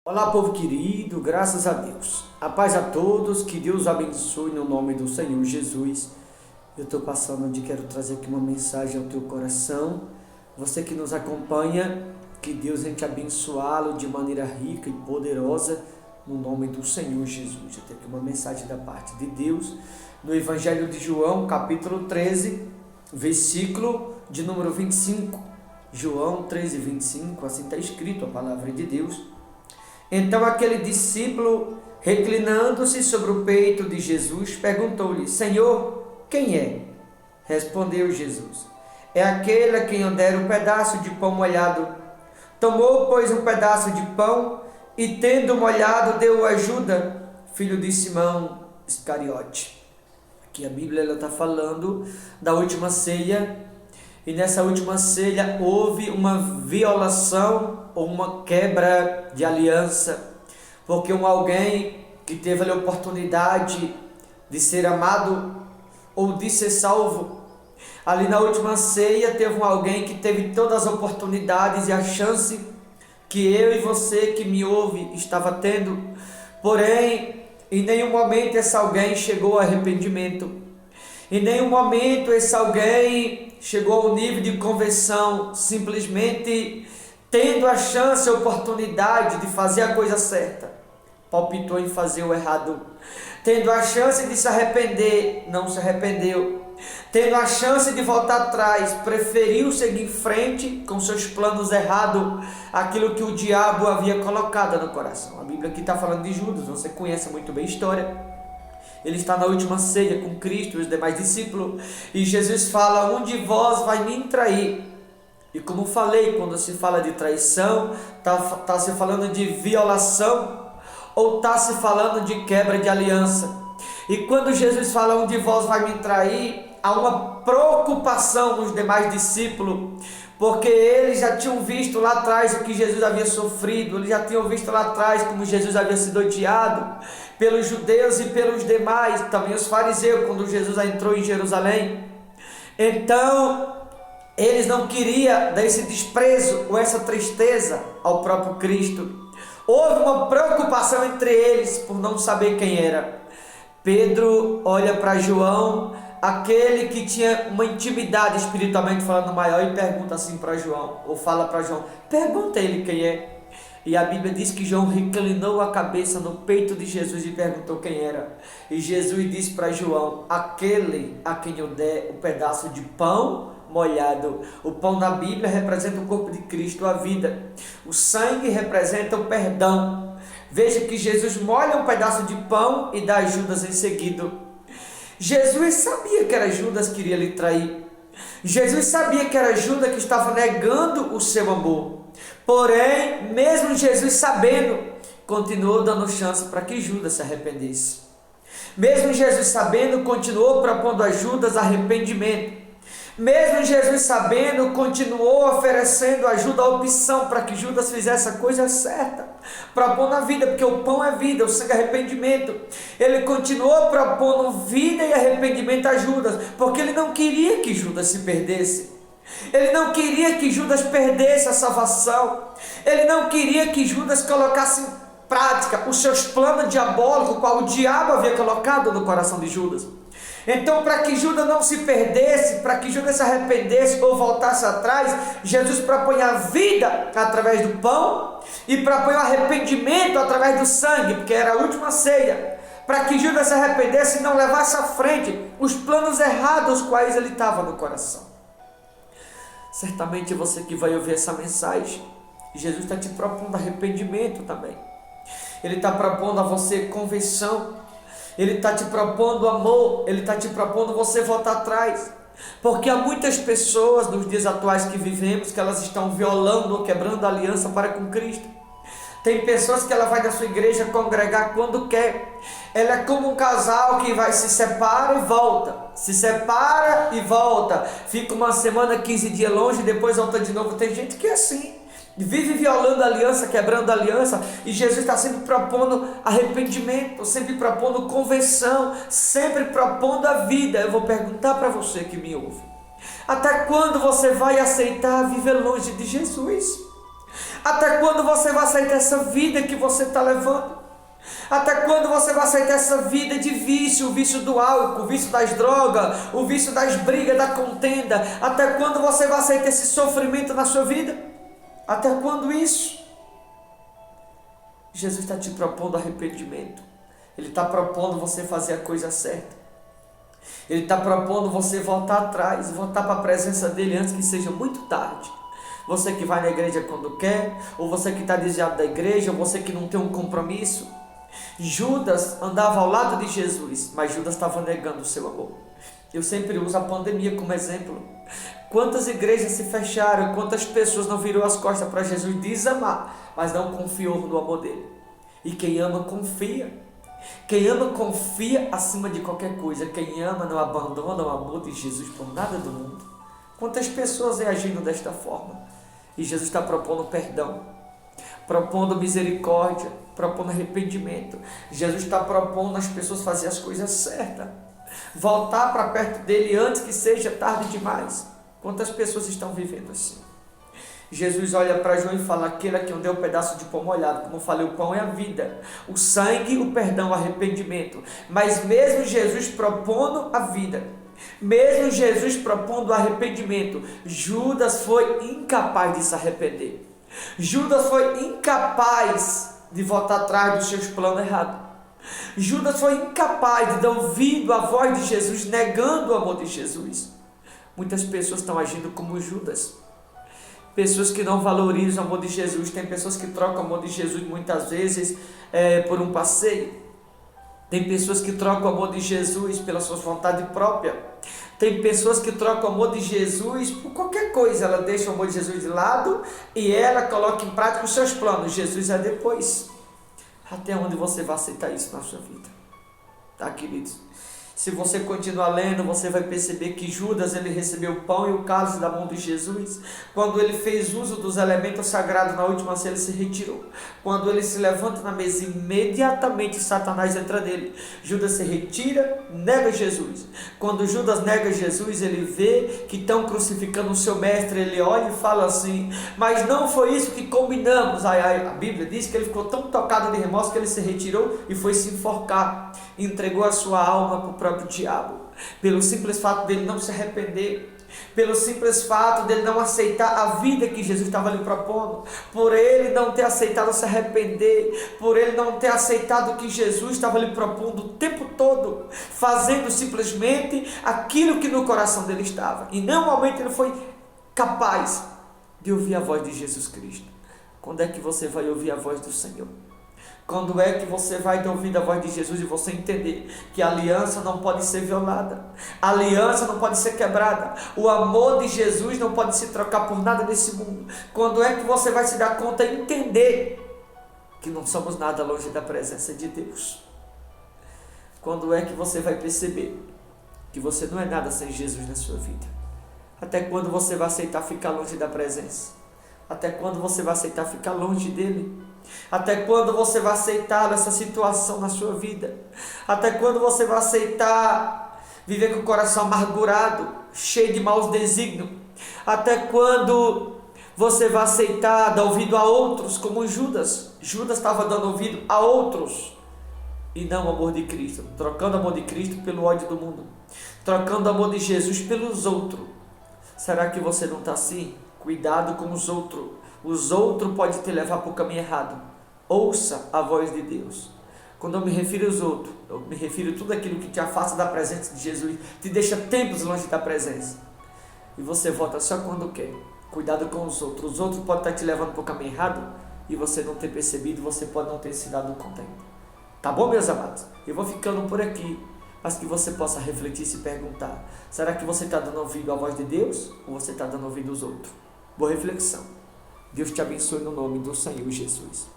Olá, povo querido, graças a Deus. A paz a todos, que Deus abençoe no nome do Senhor Jesus. Eu estou passando onde quero trazer aqui uma mensagem ao teu coração. Você que nos acompanha, que Deus venha te abençoá-lo de maneira rica e poderosa no nome do Senhor Jesus. Eu tenho aqui uma mensagem da parte de Deus no Evangelho de João, capítulo 13, versículo de número 25. João 13, 25, assim está escrito a palavra de Deus. Então aquele discípulo, reclinando-se sobre o peito de Jesus, perguntou-lhe: Senhor, quem é? Respondeu Jesus: é aquele a quem eu der um pedaço de pão molhado. Tomou, pois, um pedaço de pão e, tendo molhado, deu a Judas, filho de Simão Iscariote. Aqui a Bíblia está falando da última ceia. E nessa última ceia houve uma violação ou uma quebra de aliança, porque alguém que teve a oportunidade de ser amado ou de ser salvo, ali na última ceia teve alguém que teve todas as oportunidades e a chance que eu e você que me ouve estava tendo, porém em nenhum momento esse alguém chegou ao arrependimento. Em nenhum momento esse alguém chegou ao nível de conversão, simplesmente tendo a chance, a oportunidade de fazer a coisa certa, palpitou em fazer o errado. Tendo a chance de se arrepender, não se arrependeu. Tendo a chance de voltar atrás, preferiu seguir em frente com seus planos errados, aquilo que o diabo havia colocado no coração. A Bíblia aqui está falando de Judas, você conhece muito bem a história. Ele está na última ceia com Cristo e os demais discípulos. E Jesus fala: um de vós vai me trair. E como falei, quando se fala de traição, está se falando de violação ou está se falando de quebra de aliança. E quando Jesus fala: um de vós vai me trair, há uma preocupação nos demais discípulos, porque eles já tinham visto lá atrás o que Jesus havia sofrido, eles já tinham visto lá atrás como Jesus havia sido odiado pelos judeus e pelos demais, também os fariseus, quando Jesus entrou em Jerusalém. Então, eles não queriam dar esse desprezo ou essa tristeza ao próprio Cristo. Houve uma preocupação entre eles por não saber quem era. Pedro olha para João, aquele que tinha uma intimidade espiritualmente falando maior, e pergunta assim para João, ou fala para João: pergunta ele quem é. E a Bíblia diz que João reclinou a cabeça no peito de Jesus e perguntou quem era. E Jesus disse para João: aquele a quem eu der o pedaço de pão molhado. O pão na Bíblia representa o corpo de Cristo, a vida. O sangue representa o perdão. Veja que Jesus molha um pedaço de pão e dá a Judas em seguida. Jesus sabia que era Judas que iria lhe trair. Jesus sabia que era Judas que estava negando o seu amor. Porém, mesmo Jesus sabendo, continuou dando chance para que Judas se arrependesse. Mesmo Jesus sabendo, continuou propondo a Judas arrependimento. Mesmo Jesus sabendo, continuou oferecendo ajuda, a opção para que Judas fizesse a coisa certa, propondo a vida, porque o pão é vida, o sangue é arrependimento. Ele continuou propondo vida e arrependimento a Judas, porque ele não queria que Judas se perdesse. Ele não queria que Judas perdesse a salvação. Ele não queria que Judas colocasse em prática os seus planos diabólicos, qual o diabo havia colocado no coração de Judas. Então, para que Judas não se perdesse, para que Judas se arrependesse ou voltasse atrás, Jesus propõe a vida através do pão e propõe o arrependimento através do sangue, porque era a última ceia, para que Judas se arrependesse e não levasse à frente os planos errados quais ele estava no coração. Certamente você que vai ouvir essa mensagem, Jesus está te propondo arrependimento também. Ele está propondo a você conversão. Ele está te propondo amor. Ele está te propondo você voltar atrás. Porque há muitas pessoas nos dias atuais que vivemos que elas estão violando ou quebrando a aliança para com Cristo. Tem pessoas que ela vai na sua igreja congregar quando quer. Ela é como um casal que vai se separa e volta. Se separa e volta. Fica uma semana, 15 dias longe e depois volta de novo. Tem gente que é assim. Vive violando a aliança, quebrando a aliança. E Jesus está sempre propondo arrependimento, sempre propondo conversão, sempre propondo a vida. Eu vou perguntar para você que me ouve: até quando você vai aceitar viver longe de Jesus? Até quando você vai aceitar essa vida que você está levando? Até quando você vai aceitar essa vida de vício, o vício do álcool, o vício das drogas, o vício das brigas, da contenda? Até quando você vai aceitar esse sofrimento na sua vida? Até quando isso? Jesus está te propondo arrependimento. Ele está propondo você fazer a coisa certa. Ele está propondo você voltar atrás, voltar para a presença dele antes que seja muito tarde. Você que vai na igreja quando quer, ou você que está desviado da igreja, ou você que não tem um compromisso. Judas andava ao lado de Jesus, mas Judas estava negando o seu amor. Eu sempre uso a pandemia como exemplo. Quantas igrejas se fecharam, quantas pessoas não virou as costas para Jesus, diz amar, mas não confiou no amor dele. E quem ama, confia. Quem ama, confia acima de qualquer coisa. Quem ama não abandona o amor de Jesus por nada do mundo. Quantas pessoas reagindo desta forma? E Jesus está propondo perdão, propondo misericórdia, propondo arrependimento. Jesus está propondo as pessoas fazer as coisas certas, voltar para perto dele antes que seja tarde demais. Quantas pessoas estão vivendo assim? Jesus olha para João e fala: aquele a quem eu dei um pedaço de pão molhado. Como eu falei, o pão é a vida, o sangue, o perdão, o arrependimento. Mas mesmo Jesus propondo a vida, mesmo Jesus propondo o arrependimento, Judas foi incapaz de se arrepender. Judas foi incapaz de voltar atrás dos seus planos errados. Judas foi incapaz de dar ouvido à voz de Jesus, negando o amor de Jesus. Muitas pessoas estão agindo como Judas. Pessoas que não valorizam o amor de Jesus. Tem pessoas que trocam o amor de Jesus muitas vezes por um passeio. Tem pessoas que trocam o amor de Jesus pela sua vontade própria. Tem pessoas que trocam o amor de Jesus por qualquer coisa. Ela deixa o amor de Jesus de lado e ela coloca em prática os seus planos. Jesus é depois. Até onde você vai aceitar isso na sua vida? Tá, queridos? Se você continuar lendo, você vai perceber que Judas, ele recebeu o pão e o cálice da mão de Jesus. Quando ele fez uso dos elementos sagrados na última ceia, ele se retirou. Quando ele se levanta na mesa, imediatamente Satanás entra nele. Judas se retira, nega Jesus. Quando Judas nega Jesus, ele vê que estão crucificando o seu mestre. Ele olha e fala assim: mas não foi isso que combinamos. A Bíblia diz que ele ficou tão tocado de remorso que ele se retirou e foi se enforcar. Entregou a sua alma para o próprio diabo, pelo simples fato dele não se arrepender, pelo simples fato dele não aceitar a vida que Jesus estava lhe propondo, por ele não ter aceitado se arrepender, por ele não ter aceitado o que Jesus estava lhe propondo o tempo todo, fazendo simplesmente aquilo que no coração dele estava, e não momento ele foi capaz de ouvir a voz de Jesus Cristo. Quando é que você vai ouvir a voz do Senhor? Quando é que você vai ouvir a voz de Jesus e você entender que a aliança não pode ser violada, a aliança não pode ser quebrada, o amor de Jesus não pode se trocar por nada nesse mundo? Quando é que você vai se dar conta e entender que não somos nada longe da presença de Deus? Quando é que você vai perceber que você não é nada sem Jesus na sua vida? Até quando você vai aceitar ficar longe da presença? Até quando você vai aceitar ficar longe dele? Até quando você vai aceitar essa situação na sua vida? Até quando você vai aceitar viver com o coração amargurado, cheio de maus desígnios? Até quando você vai aceitar dar ouvido a outros, como Judas? Judas estava dando ouvido a outros e não o amor de Cristo, trocando o amor de Cristo pelo ódio do mundo, trocando o amor de Jesus pelos outros. Será que você não está assim? Cuidado com os outros. Os outros podem te levar para o caminho errado. Ouça a voz de Deus. Quando eu me refiro aos outros, eu me refiro a tudo aquilo que te afasta da presença de Jesus, te deixa tempos longe da presença. E você volta só quando quer. Cuidado com os outros. Os outros podem estar te levando para o caminho errado e você não ter percebido, você pode não ter se dado conta ainda. Tá bom, meus amados? Eu vou ficando por aqui, mas que você possa refletir e se perguntar: será que você está dando ouvido à voz de Deus ou você está dando ouvido aos outros? Boa reflexão. Deus te abençoe no nome do Senhor Jesus.